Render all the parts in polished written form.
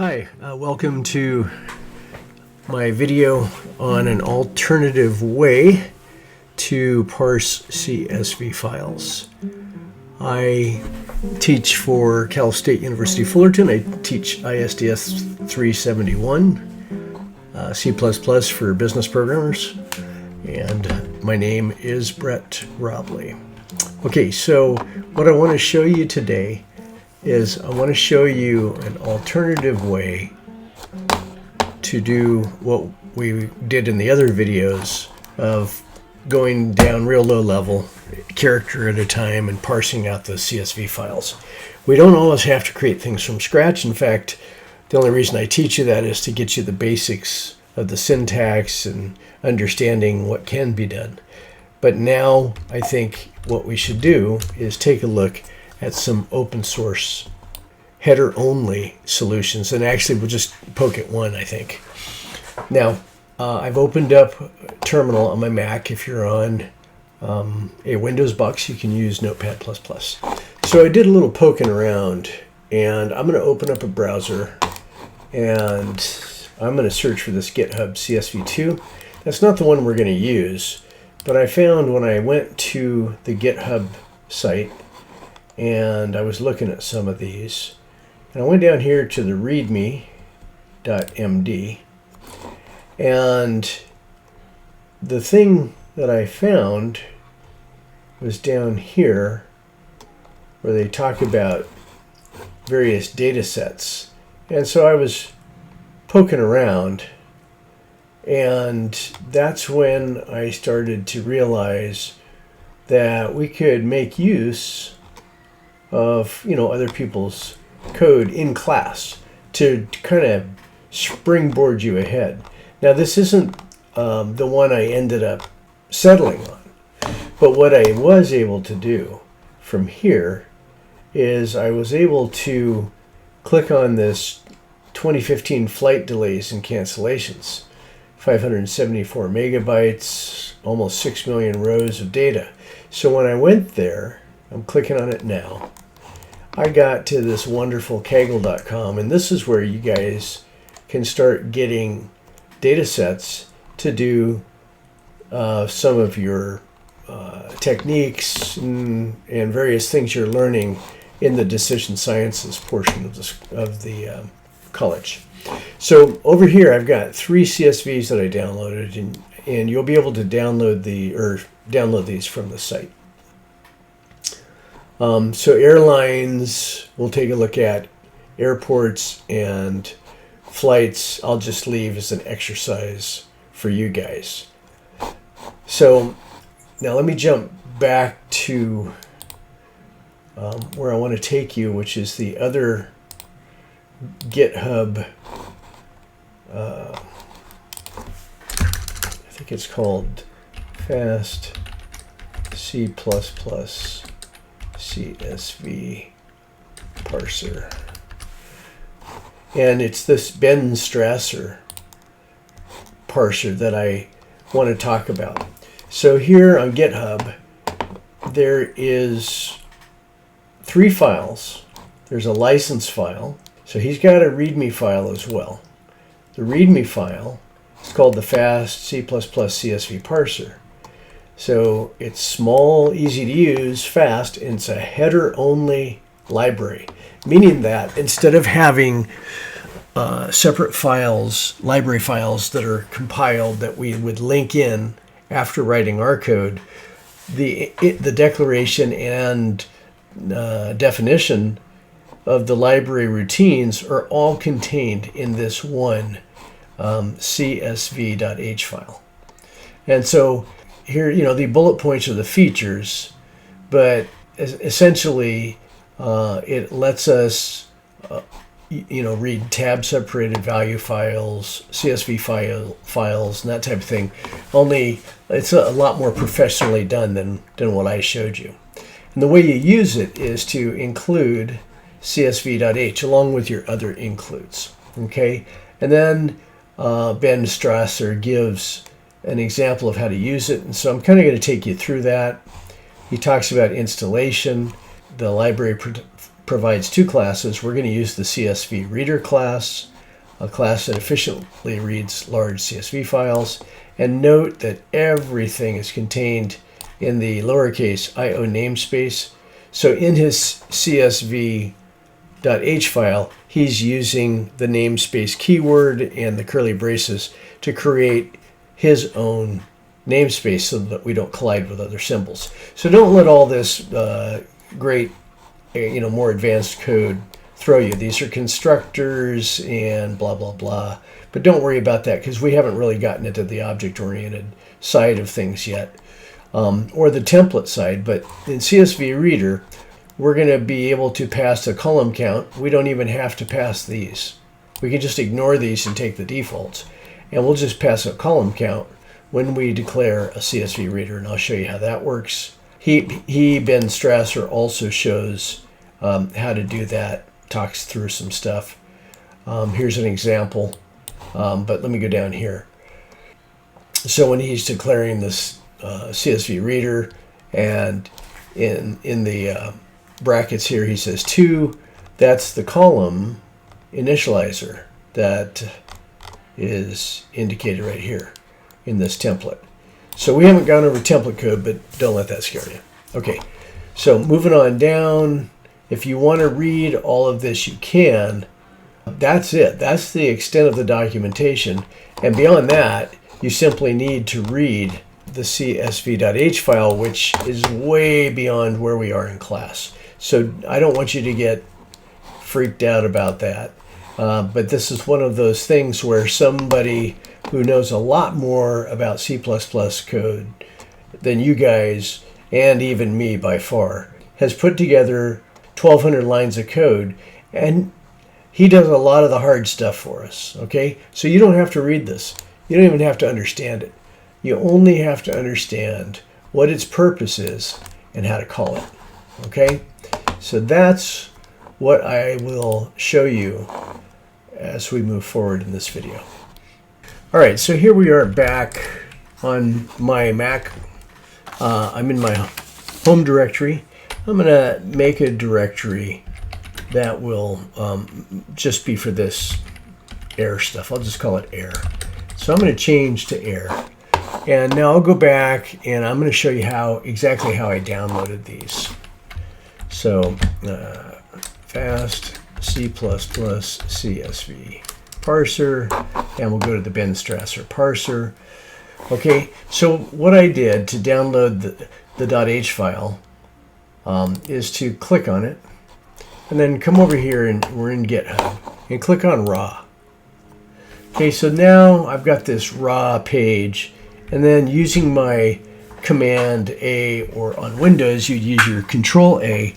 Hi, welcome to my video on an alternative way to parse CSV files. I teach for Cal State University Fullerton. I teach ISDS 371, C++ for business programmers, and my name is Brett Robley. Okay, so what I want to show you today is I want to show you an alternative way to do what we did in the other videos of going down real low level, character at a time, and parsing out the CSV files. We don't always have to create things from scratch. In fact, the only reason I teach you that is to get you the basics of the syntax and understanding what can be done. But now I think what we should do is take a look at some open source header only solutions, and actually we'll just poke at one, I think. Now I've opened up Terminal on my Mac. If you're on a Windows box, you can use Notepad++. So I did a little poking around, and I'm going to open up a browser and I'm going to search for this GitHub CSV2. That's not the one we're going to use, but I found when I went to the GitHub site and I was looking at some of these, and I went down here to the readme.md, and the thing that I found was down here where they talk about various data sets. And so I was poking around, and that's when I started to realize that we could make use of other people's code in class to kind of springboard you ahead. Now this isn't the one I ended up settling on, but what I was able to do from here is I was able to click on this 2015 flight delays and cancellations, 574 megabytes, almost 6 million rows of data. So when I went there, I'm clicking on it now, I got to this wonderful kaggle.com, and this is where you guys can start getting data sets to do some of your techniques and various things you're learning in the decision sciences portion of the college. So over here I've got 3 CSVs that I downloaded, and you'll be able to download these from the site. So airlines, we'll take a look at airports and flights. I'll just leave as an exercise for you guys. So now let me jump back to where I want to take you, which is the other GitHub. I think it's called Fast C++ CSV Parser, and it's this Ben Strasser parser that I want to talk about. So here on GitHub there is 3 files. There's a license file, so he's got a README file as well. The README file is called the Fast C++ CSV Parser. So it's small, easy to use, fast, and it's a header-only library, meaning that instead of having separate files, library files that are compiled that we would link in after writing our code, the declaration and definition of the library routines are all contained in this one csv.h file. And so here, the bullet points are the features, but essentially it lets us read tab separated value files, CSV files, and that type of thing. Only it's a lot more professionally done than what I showed you. And the way you use it is to include csv.h along with your other includes. Okay, and then Ben Strasser gives an example of how to use it, and so I'm kind of going to take you through that. He talks about installation. The library provides 2 classes. We're going to use the CSV reader class, a class that efficiently reads large CSV files. And note that everything is contained in the lowercase io namespace. So in his CSV.h file, he's using the namespace keyword and the curly braces to create his own namespace so that we don't collide with other symbols. So don't let all this great, more advanced code throw you. These are constructors and blah, blah, blah. But don't worry about that because we haven't really gotten into the object-oriented side of things yet, or the template side. But in CSV Reader, we're going to be able to pass a column count. We don't even have to pass these. We can just ignore these and take the defaults. And we'll just pass a column count when we declare a CSV Reader. And I'll show you how that works. Ben Strasser, also shows how to do that, talks through some stuff. Here's an example. But let me go down here. So when he's declaring this CSV Reader, and in the brackets here he says 2, that's the column initializer that is indicated right here in this template. So we haven't gone over template code, but don't let that scare you. Okay, so moving on down, if you want to read all of this, you can. That's it. That's the extent of the documentation. And beyond that, you simply need to read the CSV.h file, which is way beyond where we are in class. So I don't want you to get freaked out about that. But this is one of those things where somebody who knows a lot more about C++ code than you guys, and even me by far, has put together 1,200 lines of code, and he does a lot of the hard stuff for us, okay? So you don't have to read this. You don't even have to understand it. You only have to understand what its purpose is and how to call it, okay? So that's what I will show you as we move forward in this video. All right, so here we are back on my Mac. I'm in my home directory. I'm gonna make a directory that will just be for this air stuff. I'll just call it air. So I'm going to change to air. And now I'll go back and I'm going to show you exactly how I downloaded these. So fast C++ CSV parser, and we'll go to the Ben Strasser parser. Okay, so what I did to download the .h file is to click on it, and then come over here, and we're in GitHub, and click on raw. Okay, so now I've got this raw page, and then using my Command A, or on Windows you'd use your Control A,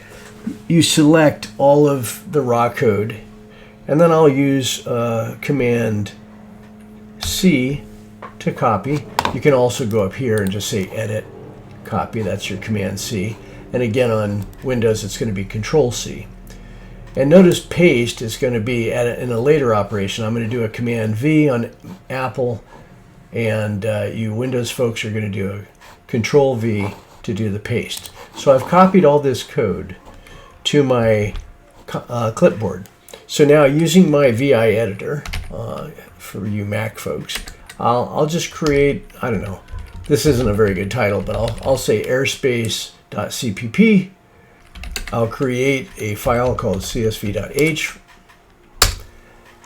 you select all of the raw code, and then I'll use Command C to copy. You can also go up here and just say Edit, Copy. That's your Command C. And again on Windows it's going to be Control C. And notice paste is going to be in a later operation. I'm going to do a Command V on Apple, and you Windows folks are going to do a Control V to do the paste. So I've copied all this code to my clipboard. So now using my VI editor, for you Mac folks, I'll just create, I don't know, this isn't a very good title, but I'll say airspace.cpp. I'll create a file called csv.h,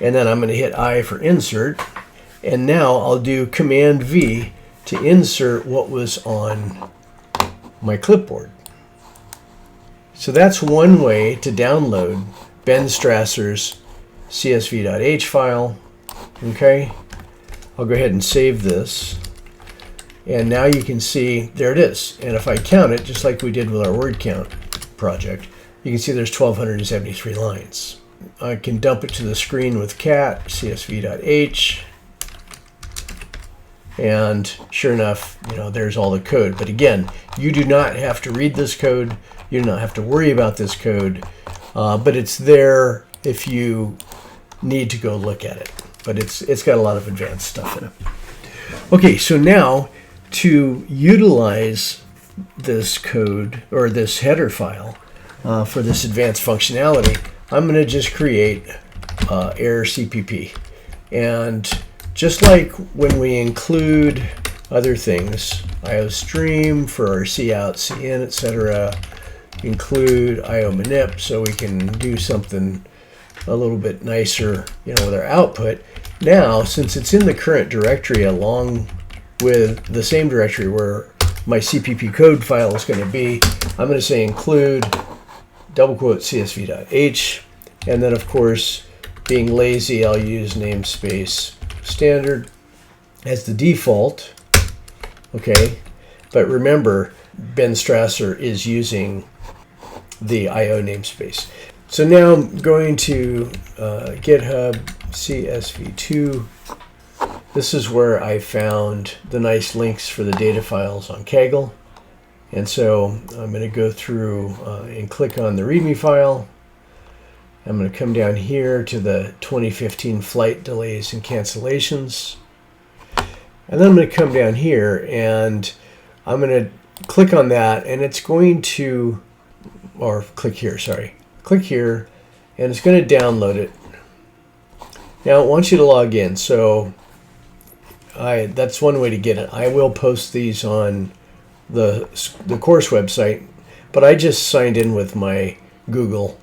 and then I'm going to hit I for insert, and now I'll do Command V to insert what was on my clipboard. So that's one way to download Ben Strasser's csv.h file. Okay, I'll go ahead and save this, and now you can see there it is. And if I count it, just like we did with our word count project, you can see there's 1,273 lines. I can dump it to the screen with cat csv.h, and sure enough, there's all the code. But again, you do not have to read this code. You do not have to worry about this code, but it's there if you need to go look at it. But it's got a lot of advanced stuff in it. Okay, so now to utilize this code, or this header file, for this advanced functionality, I'm going to just create air CPP. And just like when we include other things, IO stream for our C out, C in, etc., include IO manip so we can do something a little bit nicer, with our output. Now, since it's in the current directory along with the same directory where my CPP code file is going to be, I'm going to say include double quote csv.h, and then of course, being lazy, I'll use namespace standard as the default. Okay, but remember, Ben Strasser is using the IO namespace. So now I'm going to GitHub CSV2. This is where I found the nice links for the data files on Kaggle. And so I'm going to go through and click on the README file. I'm going to come down here to the 2015 flight delays and cancellations. And then I'm going to come down here and I'm going to click on that, and it's going to, or click here, sorry. Click here, and it's going to download it. Now it wants you to log in, so that's one way to get it. I will post these on the course website, but I just signed in with my Google.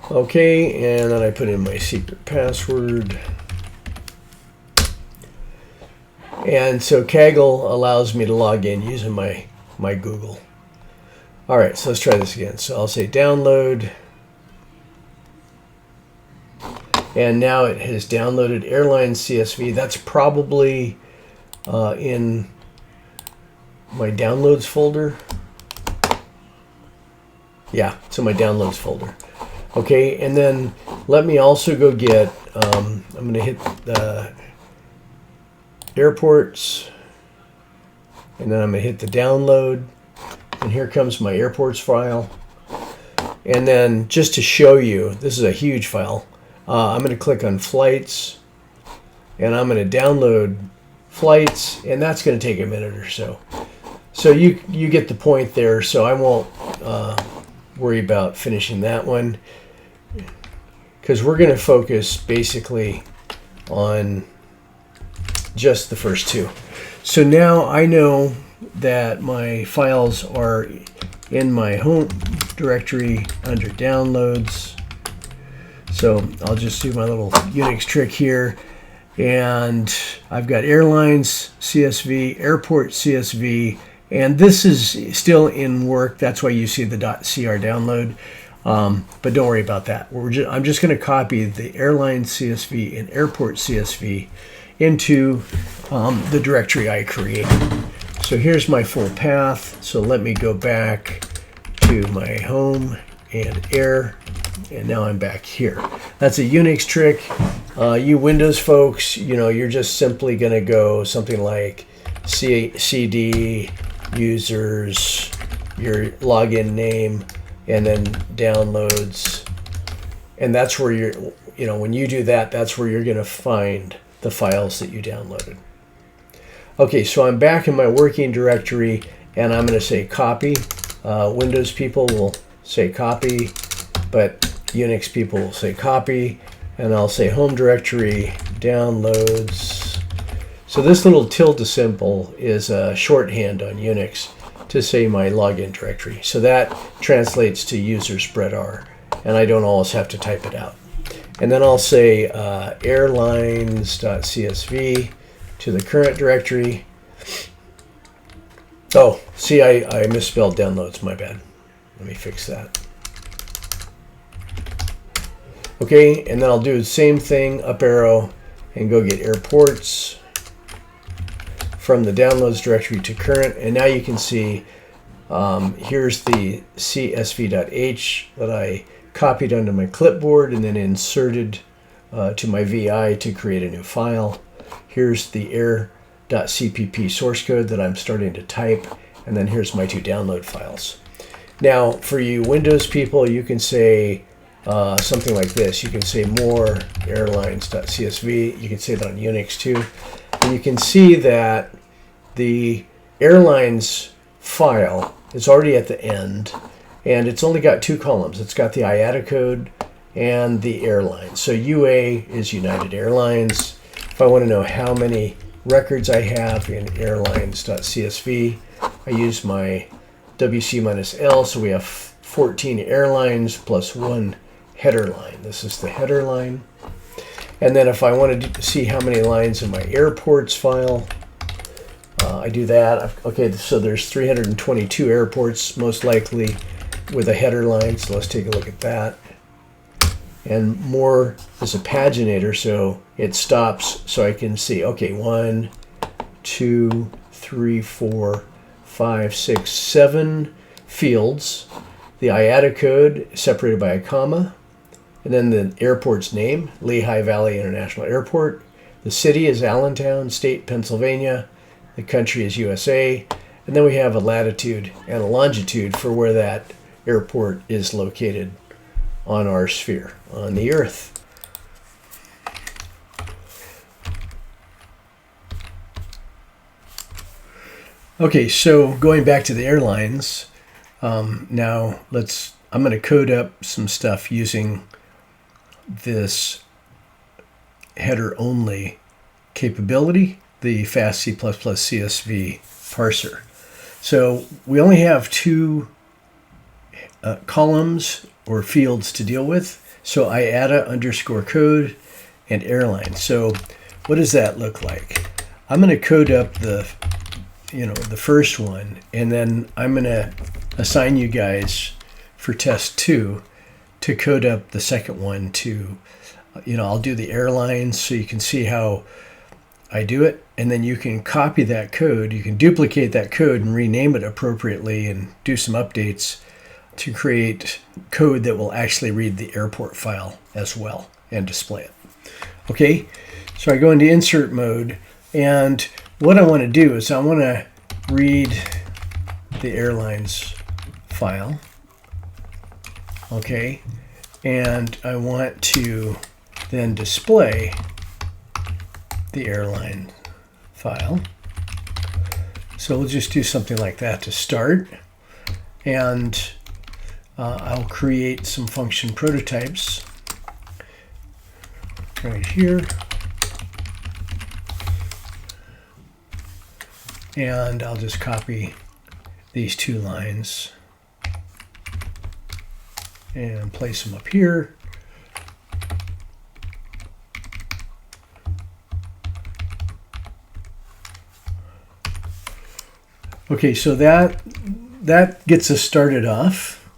Okay, and then I put in my secret password. And so Kaggle allows me to log in using my Google. All right, so let's try this again. So I'll say download. And now it has downloaded airline CSV. That's probably in my downloads folder. Yeah, it's in my downloads folder. Okay, and then let me also go get, I'm going to hit the airports, and then I'm going to hit the download, and here comes my airports file. And then just to show you, this is a huge file. I'm going to click on flights, and I'm going to download flights, and that's going to take a minute or so. So you get the point there, so I won't worry about finishing that one, because we're going to focus basically on just the first two. So now I know that my files are in my home directory under downloads. So I'll just do my little Unix trick here. And I've got airlines CSV, airport CSV, and this is still in work. That's why you see the .cr download. But don't worry about that. I'm just going to copy the airline CSV and airport CSV into the directory I created. So here's my full path. So let me go back to my home and air, and now I'm back here. That's a Unix trick. You Windows folks, you're just simply going to go something like cd users, your login name, and then downloads. And that's where when you do that, that's where you're going to find the files that you downloaded. Okay, so I'm back in my working directory, and I'm going to say copy. Windows people will say copy, but Unix people will say copy, and I'll say home directory, downloads. So this little tilde symbol is a shorthand on Unix to say my login directory. So that translates to user spread R, and I don't always have to type it out. And then I'll say airlines.csv to the current directory. Oh, see, I misspelled downloads, my bad. Let me fix that. Okay, and then I'll do the same thing, up arrow, and go get airports from the downloads directory to current. And now you can see here's the csv.h that I copied onto my clipboard and then inserted to my VI to create a new file. Here's the air.cpp source code that I'm starting to type, and then here's my two download files. Now, for you Windows people, you can say something like this. You can say more airlines.csv. You can say that on Unix too. And you can see that the airlines file It's already at the end, and it's only got 2 columns. It's got the IATA code and the airline. So UA is United Airlines. If I want to know how many records I have in airlines.csv, I use my WC-L, so we have 14 airlines plus 1 header line. This is the header line. And then if I wanted to see how many lines in my airports file, I do that. Okay, so there's 322 airports, most likely with a header line, so let's take a look at that. And more is a paginator, so it stops so I can see, okay, 1, 2, 3, 4, 5, 6, 7 fields. The IATA code separated by a comma, and then the airport's name, Lehigh Valley International Airport. The city is Allentown, state Pennsylvania. The country is USA. And then we have a latitude and a longitude for where that airport is located on our sphere, on the Earth. Okay, so going back to the airlines, now I'm going to code up some stuff using this header only capability, the fast C++ CSV parser. So we only have 2 columns or fields to deal with. So IATA underscore code and airline. So what does that look like? I'm going to code up the first one, and then I'm going to assign you guys for test 2 to code up the second one to, I'll do the airlines so you can see how I do it, and then you can copy that code, you can duplicate that code and rename it appropriately and do some updates to create code that will actually read the airport file as well and display it. Okay, so I go into insert mode, and what I want to do is I want to read the airlines file. Okay, and I want to then display the airline file. So we'll just do something like that to start, and I'll create some function prototypes right here, and I'll just copy these 2 lines and place them up here. Okay, so that gets us started off,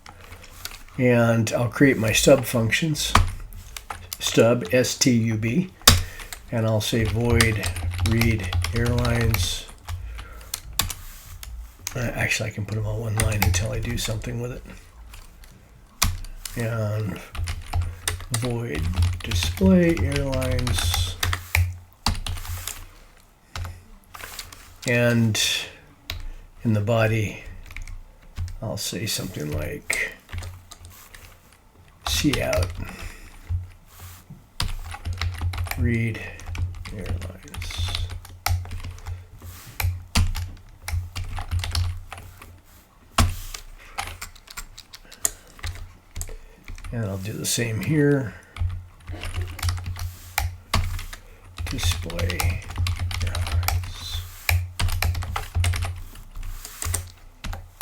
and I'll create my stub functions, stub, S-T-U-B, and I'll say void read airlines. Actually, I can put them on one line until I do something with it. And void display airlines. And in the body, I'll say something like cout read airlines. And I'll do the same here. Display airlines.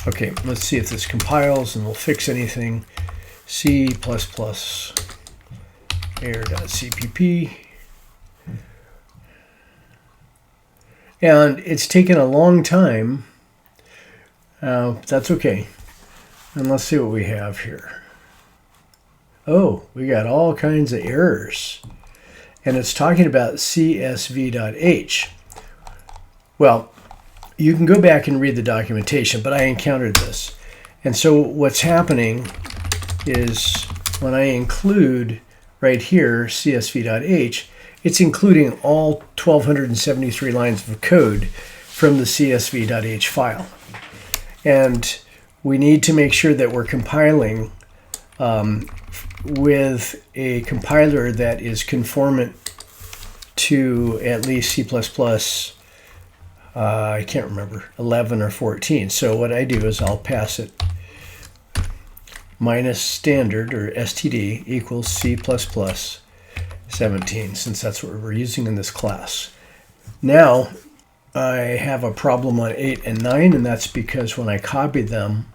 Okay, let's see if this compiles and we'll fix anything. C++ air.cpp. And it's taken a long time. That's okay. And let's see what we have here. Oh, we got all kinds of errors. And it's talking about csv.h. Well, you can go back and read the documentation, but I encountered this. And so what's happening is when I include right here csv.h, it's including all 1,273 lines of code from the csv.h file. And we need to make sure that we're compiling with a compiler that is conformant to at least C++ I can't remember, 11 or 14. So what I do is I'll pass it minus standard, or std, equals C++ 17, since that's what we're using in this class. Now I have a problem on 8 and 9, and that's because when I copied them,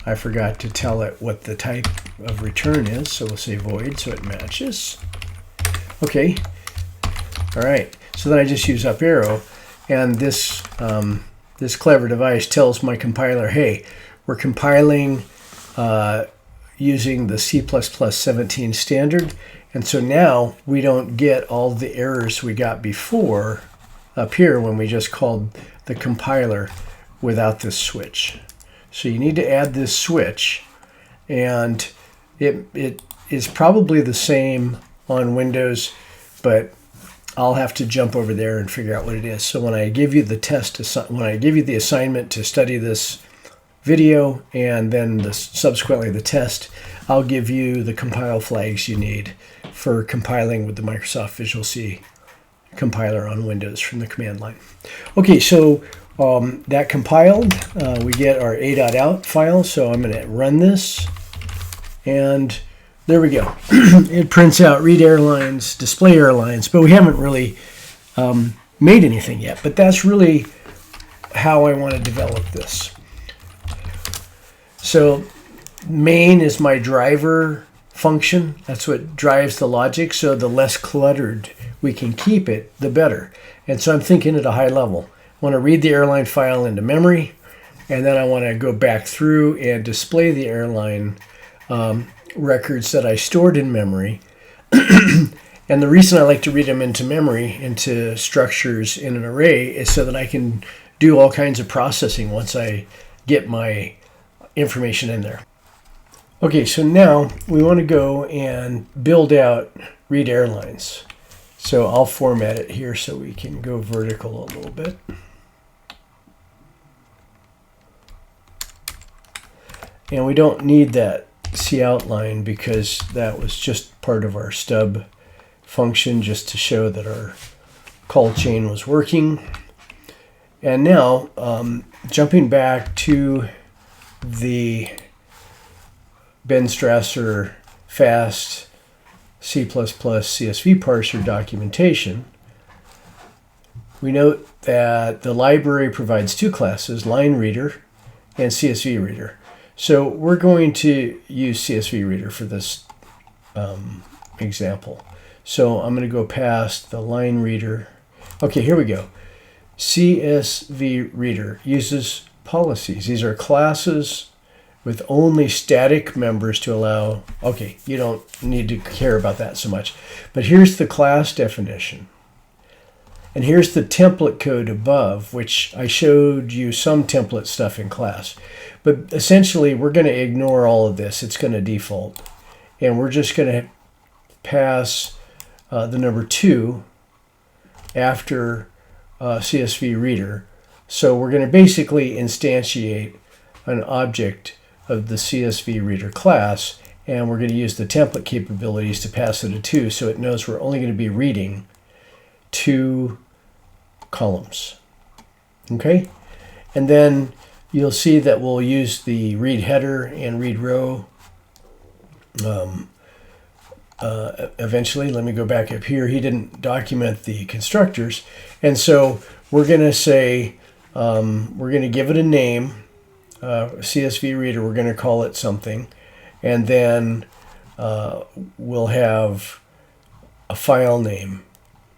I forgot to tell it what the type of return is. So we'll say void so it matches. Okay. All right. So then I just use up arrow, and this this clever device tells my compiler, hey, we're compiling using the C++ 17 standard, and so now we don't get all the errors we got before up here when we just called the compiler without this switch. So you need to add this switch, and it is probably the same on Windows, but I'll have to jump over there and figure out what it is. So when I give you the the assignment to study this video and then subsequently the test, I'll give you the compile flags you need for compiling with the Microsoft Visual C compiler on Windows from the command line. Okay, so that compiled, we get our a.out file, so I'm going to run this, and there we go. It prints out read airlines, display airlines, but we haven't really made anything yet, but that's really how I want to develop this. So main is my driver function. That's what drives the logic, so the less cluttered we can keep it, the better. And so I'm thinking at a high level. I want to read the airline file into memory, and then I want to go back through and display the airline records that I stored in memory. And the reason I like to read them into memory, into structures in an array, is so that I can do all kinds of processing once I get my information in there. Okay, so now we want to go and build out read airlines. So I'll format it here so we can go vertical a little bit. And we don't need that cout line because that was just part of our stub function, just to show that our call chain was working. And now, jumping back to the Ben Strasser fast C++ CSV parser documentation, we note that the library provides two classes, line reader and CSV reader. So we're going to use CSV reader for this example. So I'm going to go past the line reader. Okay, here we go. CSV reader uses policies. These are classes with only static members to allow. Okay, you don't need to care about that so much. But here's the class definition. And here's the template code above, which I showed you some template stuff in class. But essentially, we're going to ignore all of this. It's going to default. And we're just going to pass the number 2 after CSV reader. So we're going to basically instantiate an object of the CSV reader class, and we're going to use the template capabilities to pass it a 2, so it knows we're only going to be reading 2 columns. Okay? And then you'll see that we'll use the read header and read row eventually. Let me go back up here. He didn't document the constructors, and so we're going to say, we're going to give it a name, CSV reader, we're going to call it something, and then we'll have a file name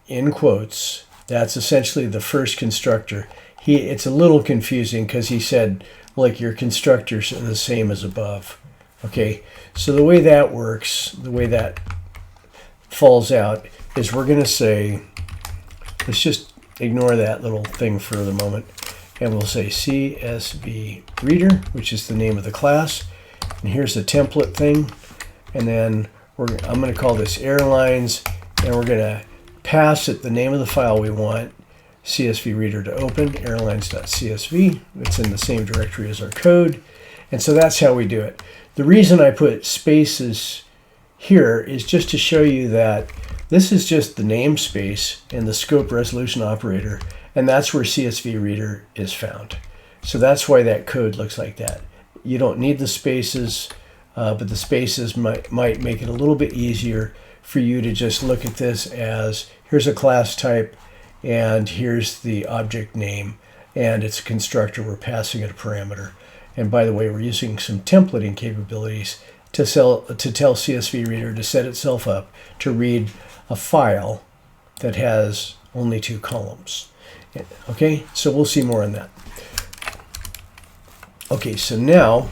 in quotes. That's essentially the first constructor. It's a little confusing because he said, like, your constructors are the same as above. Okay, so the way that works, the way that falls out, is we're going to say, let's just ignore that little thing for the moment, and we'll say CSV reader, which is the name of the class, and here's the template thing, and then I'm going to call this airlines, and we're going to pass it the name of the file we want CSV reader to open, airlines.csv. It's in the same directory as our code, and so that's how we do it. The reason I put spaces here is just to show you that This is just the namespace and the scope resolution operator, and that's where CSV Reader is found. So that's why that code looks like that. You don't need the spaces, but the spaces might make it a little bit easier for you to just look at this as here's a class type and here's the object name, and it's a constructor. We're passing it a parameter. And by the way, we're using some templating capabilities to tell CSV Reader to set itself up to read a file that has only 2 columns. Okay, so we'll see more on that. Okay, so now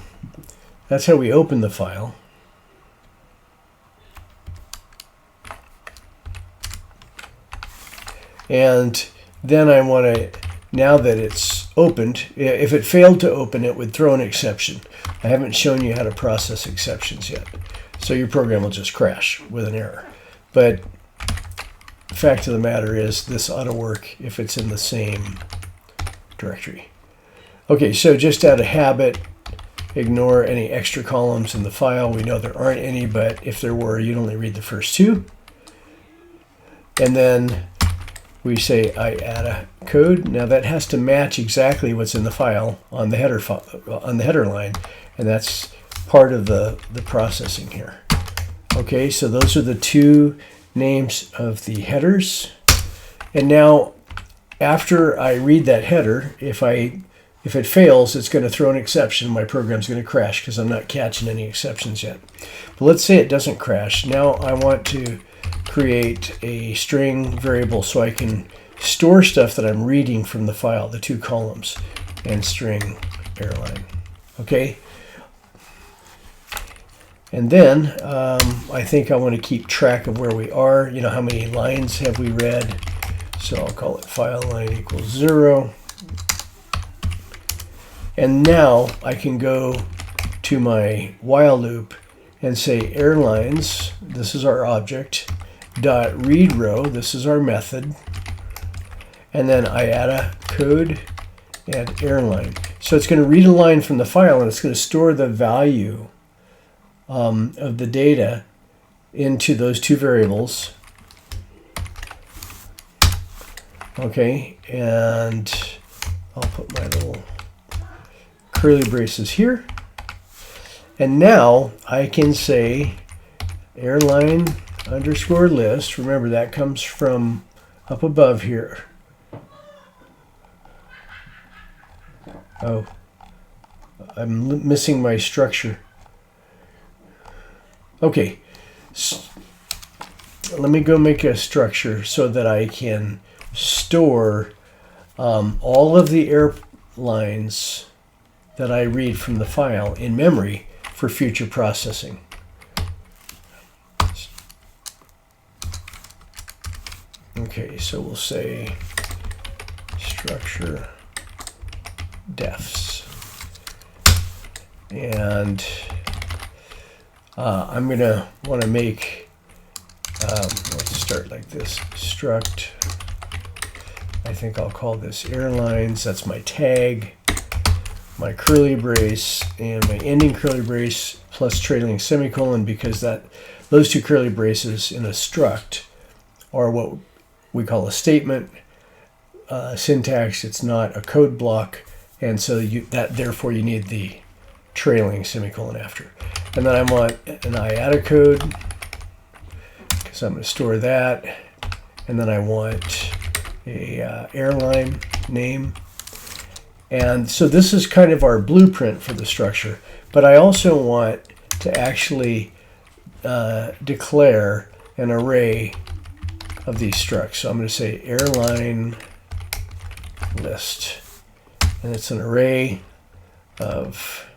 that's how we open the file. And then I want to, now that it's opened, if it failed to open, it would throw an exception. I haven't shown you how to process exceptions yet. So your program will just crash with an error. But the fact of the matter is this ought to work if it's in the same directory. Okay, so just out of habit, ignore any extra columns in the file. We know there aren't any, but if there were, you'd only read the first 2. And then we say I add a code. Now that has to match exactly what's in the file on the header line, and that's part of the processing here. Okay, so those are the 2 names of the headers. And now after I read that header, if it fails, it's going to throw an exception. My program's going to crash because I'm not catching any exceptions yet. But let's say it doesn't crash. Now I want to create a string variable so I can store stuff that I'm reading from the file, the 2 columns, and string airline. Okay? And then I think I want to keep track of where we are. You know, how many lines have we read? So I'll call it file line equals 0. And now I can go to my while loop and say airlines, this is our object, dot read row, this is our method, and then I add a code and airline. So it's going to read a line from the file and it's going to store the value of the data into those 2 variables. Okay, and I'll put my little curly braces here. And now I can say airline underscore list. Remember, that comes from up above here. Oh, I'm missing my structure. Okay, let me go make a structure so that I can store all of the airlines that I read from the file in memory for future processing. Okay, so we'll say structure defs. And I'm going to want to make, let's start like this, struct, I think I'll call this airlines, that's my tag, my curly brace, and my ending curly brace plus trailing semicolon, because those 2 curly braces in a struct are what we call a statement syntax. It's not a code block, and so therefore you need the trailing semicolon after. And then I want an I add a code because I'm going to store that, and then I want a airline name. And so this is kind of our blueprint for the structure, but I also want to actually declare an array of these structs. So I'm going to say airline list, and it's an array of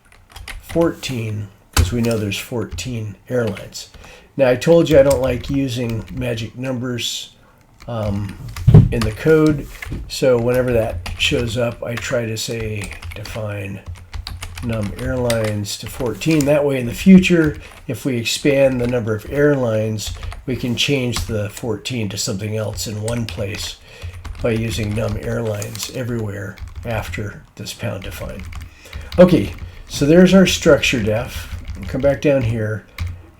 14 because we know there's 14 airlines. Now I told you I don't like using magic numbers in the code, so whenever that shows up I try to say define num airlines to 14. That way in the future, if we expand the number of airlines, we can change the 14 to something else in one place by using num airlines everywhere after this pound define. Okay, so there's our structure def. Come back down here,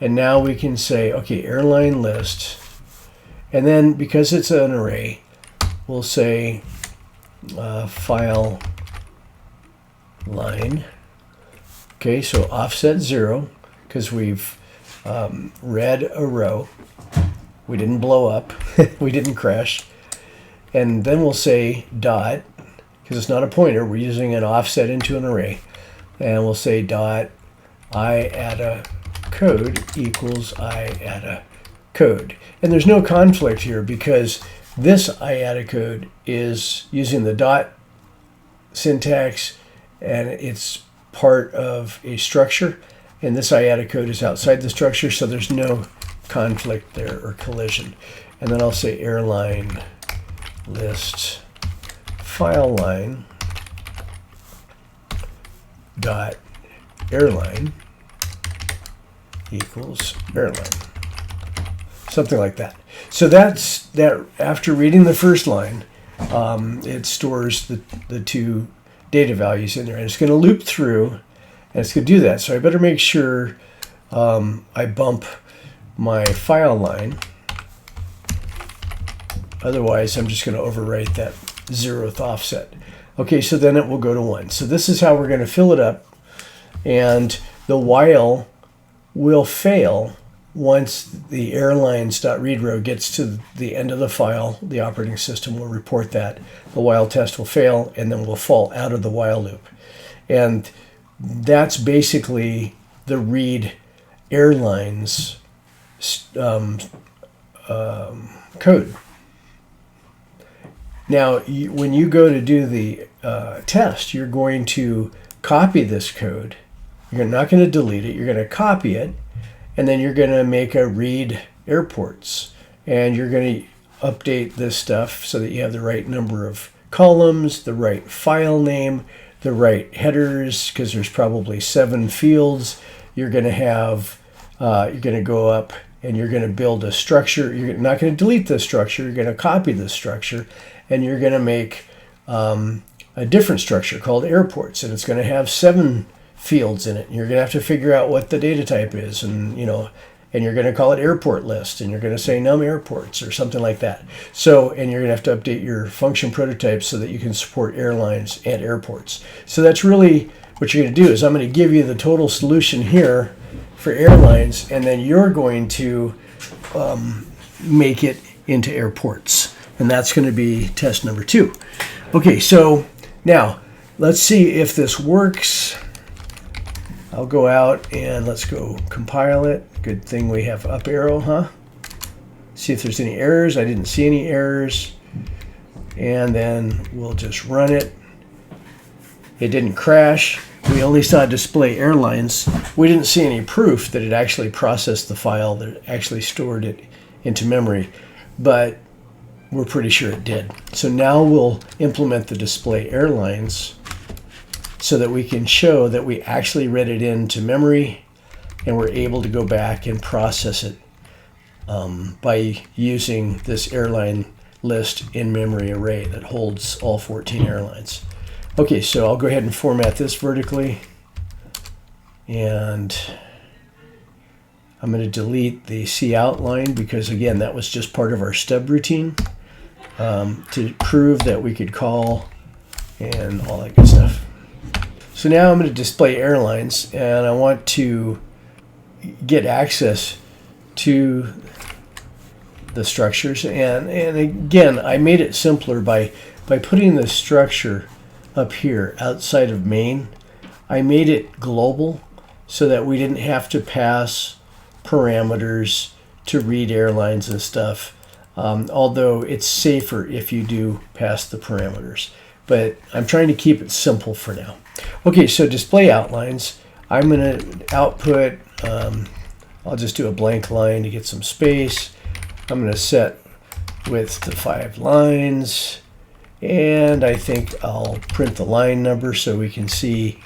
and now we can say, okay, airline list, And then because it's an array, we'll say file line. Okay, so offset 0, because we've read a row. We didn't blow up. We didn't crash. And then we'll say dot, because it's not a pointer. We're using an offset into an array. And we'll say dot iaddA code equals iaddA code. And there's no conflict here because this iaddA code is using the dot syntax and it's part of a structure. And this iaddA code is outside the structure, so there's no conflict there or collision. And then I'll say airline list file line dot airline equals airline. Something like that. So that's that. After reading the first line, it stores the two data values in there, and it's going to loop through, and it's going to do that. So I better make sure I bump my file line. Otherwise, I'm just going to overwrite that 0th offset. Okay, so then it will go to 1. So this is how we're going to fill it up, and the while will fail once the airlines.read row gets to the end of the file. The operating system will report that. The while test will fail, and then we'll fall out of the while loop. And that's basically the read airlines code. Now, when you go to do the test, you're going to copy this code. You're not going to delete it. You're going to copy it, and then you're going to make a read airports. And you're going to update this stuff so that you have the right number of columns, the right file name, the right headers, because there's probably 7 fields. You're going to have, you're going to go up and you're going to build a structure. You're not going to delete this structure. You're going to copy this structure, and you're going to make a different structure called airports, and it's going to have 7 fields in it. And you're going to have to figure out what the data type is, and and you're going to call it airport list, and you're going to say num airports or something like that. So, and you're going to have to update your function prototypes so that you can support airlines and airports. So that's really what you're going to do. Is I'm going to give you the total solution here for airlines, and then you're going to make it into airports, and that's going to be test number 2. Okay, so now let's see if this works. I'll go out and let's go compile it. Good thing we have up arrow, huh? See if there's any errors. I didn't see any errors. And then we'll just run it. It didn't crash. We only saw display airlines. We didn't see any proof that it actually processed the file, that it actually stored it into memory, but we're pretty sure it did. So now we'll implement the display airlines so that we can show that we actually read it into memory, and we're able to go back and process it by using this airline list in-memory array that holds all 14 airlines. Okay, so I'll go ahead and format this vertically, and I'm going to delete the cout line because, again, that was just part of our stub routine to prove that we could call and all that good stuff. So now I'm going to display airlines, and I want to get access to the structures. And again, I made it simpler by putting the structure up here outside of main. I made it global so that we didn't have to pass parameters to read airlines and stuff, although it's safer if you do pass the parameters. But I'm trying to keep it simple for now. Okay, so display outlines. I'm going to output, I'll just do a blank line to get some space. I'm going to set width to 5 lines, and I think I'll print the line number so we can see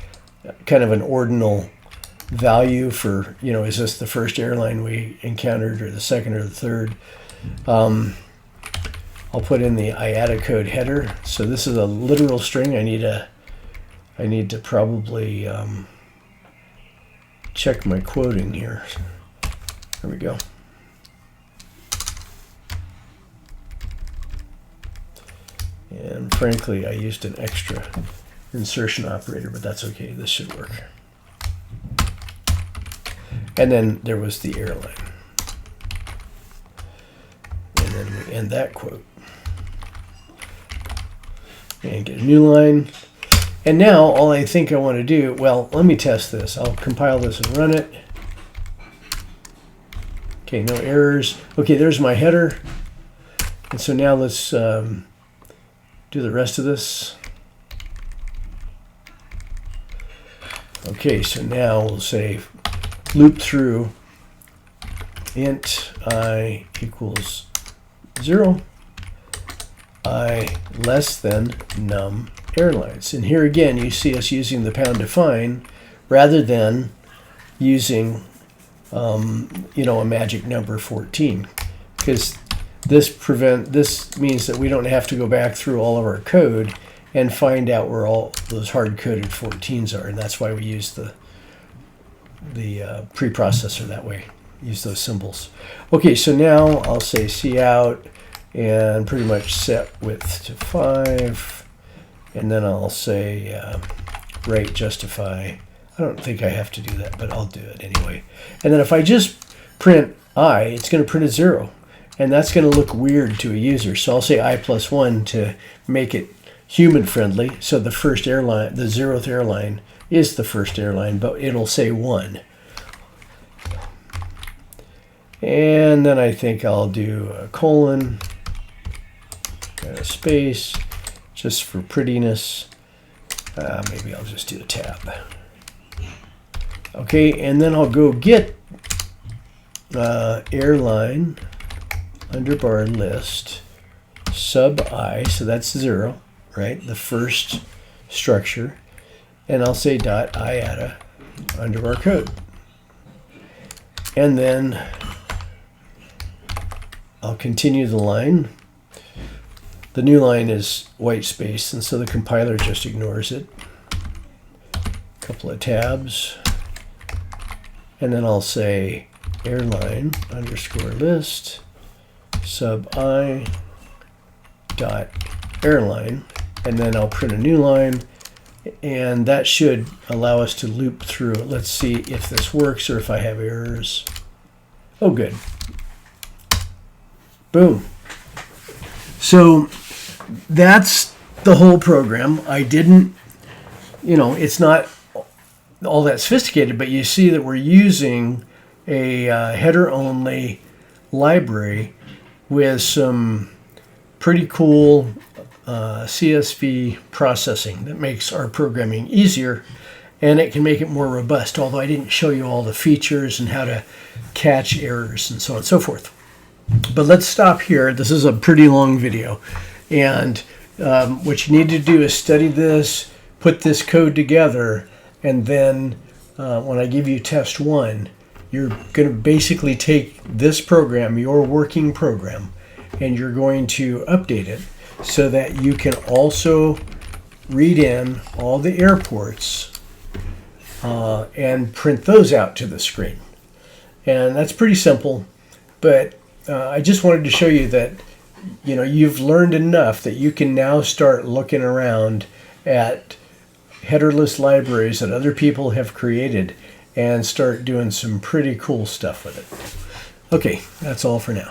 kind of an ordinal value for, is this the first airline we encountered, or the second, or the third? I'll put in the iaddA code header. So this is a literal string. I need to probably check my quoting here. There we go. And frankly, I used an extra insertion operator, but that's okay. This should work. And then there was the airline. And then we end that quote. And get a new line. And now all I think I want to do, well, let me test this. I'll compile this and run it. Okay, no errors. Okay, there's my header. And so now let's do the rest of this. Okay, so now we'll say loop through int I equals 0, I less than num airlines. And here again, you see us using the pound define rather than using a magic number 14, because this means that we don't have to go back through all of our code and find out where all those hard-coded 14s are, and that's why we use the preprocessor that way. Use those symbols. Okay, so now I'll say cout and pretty much set width to 5, and then I'll say write justify. I don't think I have to do that, but I'll do it anyway. And then if I just print I, it's going to print a 0, and that's going to look weird to a user. So I'll say I plus 1 to make it human friendly. So the first airline, the 0th airline, is the first airline, but it'll say 1. And then I think I'll do a colon and a space just for prettiness. Maybe I'll just do a tab. Okay, and then I'll go get airline underbar list sub I, so that's 0, right? The first structure. And I'll say dot IATA underbar code. And then I'll continue the line. The new line is white space, and so the compiler just ignores it. A couple of tabs. And then I'll say airline underscore list sub I dot airline, and then I'll print a new line, and that should allow us to loop through it. Let's see if this works or if I have errors. Oh, good. Boom. So that's the whole program. I didn't, it's not all that sophisticated, but you see that we're using a header-only library with some pretty cool CSV processing that makes our programming easier, and it can make it more robust, although I didn't show you all the features and how to catch errors and so on and so forth. But let's stop here. This is a pretty long video, and what you need to do is study this, put this code together, and then when I give you test 1, you're going to basically take this program, your working program, and you're going to update it so that you can also read in all the airports and print those out to the screen. And that's pretty simple, but I just wanted to show you that you've learned enough that you can now start looking around at headerless libraries that other people have created and start doing some pretty cool stuff with it. Okay, that's all for now.